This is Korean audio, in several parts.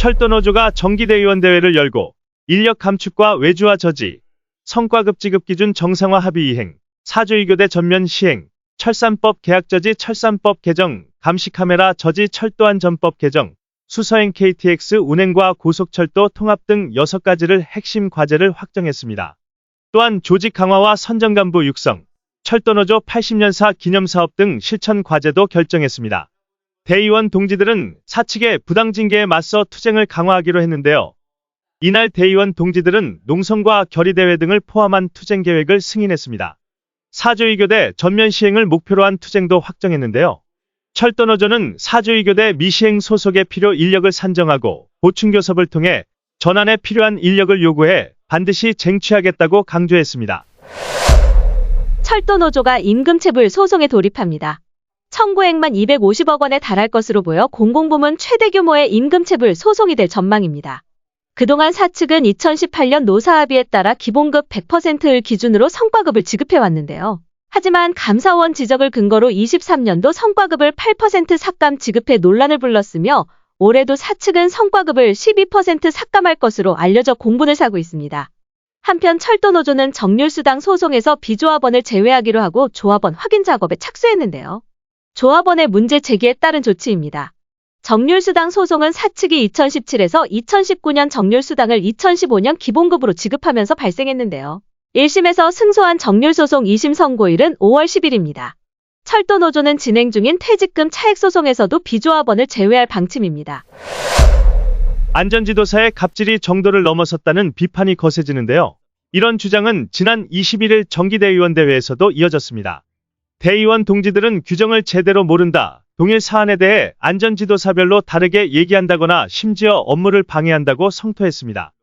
철도노조가 정기대의원 대회를 열고 인력 감축과 외주화 저지, 성과급 지급 기준 정상화 합의 이행, 사조이교대 전면 시행, 철산법 계약 저지 철산법 개정, 감시카메라 저지 철도안 전법 개정, 수서행 KTX 운행과 고속철도 통합 등 6가지를 핵심 과제를 확정했습니다. 또한 조직 강화와 선정간부 육성, 철도노조 80년사 기념사업 등 실천 과제도 결정했습니다. 대의원 동지들은 사측의 부당징계에 맞서 투쟁을 강화하기로 했는데요. 이날 대의원 동지들은 농성과 결의대회 등을 포함한 투쟁 계획을 승인했습니다. 사조이교대 전면 시행을 목표로 한 투쟁도 확정했는데요. 철도노조는 사조이교대 미시행 소속의 필요 인력을 산정하고 보충교섭을 통해 전환에 필요한 인력을 요구해 반드시 쟁취하겠다고 강조했습니다. 철도노조가 임금체불 소송에 돌입합니다. 청구액만 250억 원에 달할 것으로 보여 공공부문 최대 규모의 임금체불 소송이 될 전망입니다. 그동안 사측은 2018년 노사합의에 따라 기본급 100%를 기준으로 성과급을 지급해왔는데요. 하지만 감사원 지적을 근거로 23년도 성과급을 8% 삭감 지급해 논란을 불렀으며 올해도 사측은 성과급을 12% 삭감할 것으로 알려져 공분을 사고 있습니다. 한편 철도노조는 정률수당 소송에서 비조합원을 제외하기로 하고 조합원 확인 작업에 착수했는데요. 조합원의 문제 제기에 따른 조치입니다. 정률수당 소송은 사측이 2017에서 2019년 정률수당을 2015년 기본급으로 지급하면서 발생했는데요. 1심에서 승소한 정률소송 2심 선고일은 5월 10일입니다. 철도노조는 진행 중인 퇴직금 차액 소송에서도 비조합원을 제외할 방침입니다. 안전지도사의 갑질이 정도를 넘어섰다는 비판이 거세지는데요. 이런 주장은 지난 21일 정기대의원 대회에서도 이어졌습니다. 대의원 동지들은 규정을 제대로 모른다, 동일 사안에 대해 안전지도사별로 다르게 얘기한다거나 심지어 업무를 방해한다고 성토했습니다.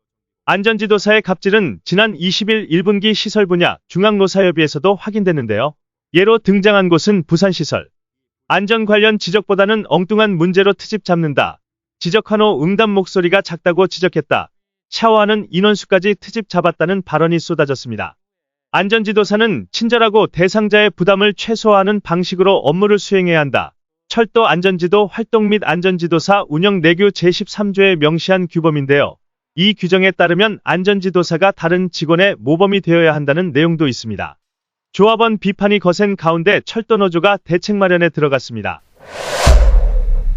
안전지도사의 갑질은 지난 20일 1분기 시설 분야 중앙노사협의에서도 확인됐는데요. 예로 등장한 곳은 부산시설. 안전 관련 지적보다는 엉뚱한 문제로 트집 잡는다. 지적한 후 응답 목소리가 작다고 지적했다. 샤워하는 인원수까지 트집 잡았다는 발언이 쏟아졌습니다. 안전지도사는 친절하고 대상자의 부담을 최소화하는 방식으로 업무를 수행해야 한다. 철도 안전지도 활동 및 안전지도사 운영 내규 제13조에 명시한 규범인데요. 이 규정에 따르면 안전지도사가 다른 직원의 모범이 되어야 한다는 내용도 있습니다. 조합원 비판이 거센 가운데 철도노조가 대책 마련에 들어갔습니다.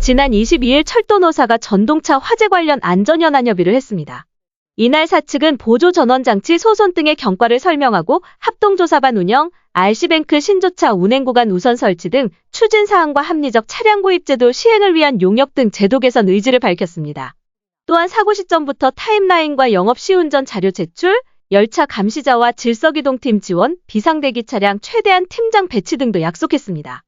지난 22일 철도노사가 전동차 화재 관련 안전현안 협의를 했습니다. 이날 사측은 보조전원장치 소손 등의 경과를 설명하고 합동조사반 운영, RC뱅크 신조차 운행구간 우선 설치 등 추진사항과 합리적 차량 구입제도 시행을 위한 용역 등 제도 개선 의지를 밝혔습니다. 또한 사고 시점부터 타임라인과 영업 시운전 자료 제출, 열차 감시자와 질서기동팀 지원, 비상대기 차량 최대한 팀장 배치 등도 약속했습니다.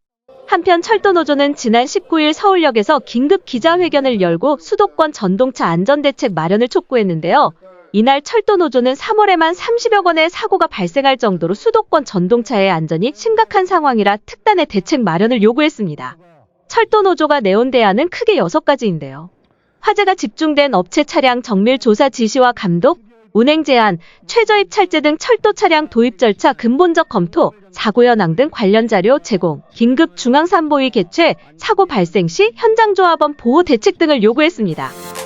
한편 철도노조는 지난 19일 서울역에서 긴급 기자회견을 열고 수도권 전동차 안전대책 마련을 촉구했는데요. 이날 철도노조는 3월에만 30여 건의 사고가 발생할 정도로 수도권 전동차의 안전이 심각한 상황이라 특단의 대책 마련을 요구했습니다. 철도노조가 내온 대안은 크게 6가지인데요. 화재가 집중된 업체 차량 정밀 조사 지시와 감독, 운행 제한, 최저 입찰제 등 철도 차량 도입 절차 근본적 검토, 사고 현황 등 관련 자료 제공, 긴급 중앙산보위 개최, 사고 발생 시 현장 조합원 보호 대책 등을 요구했습니다.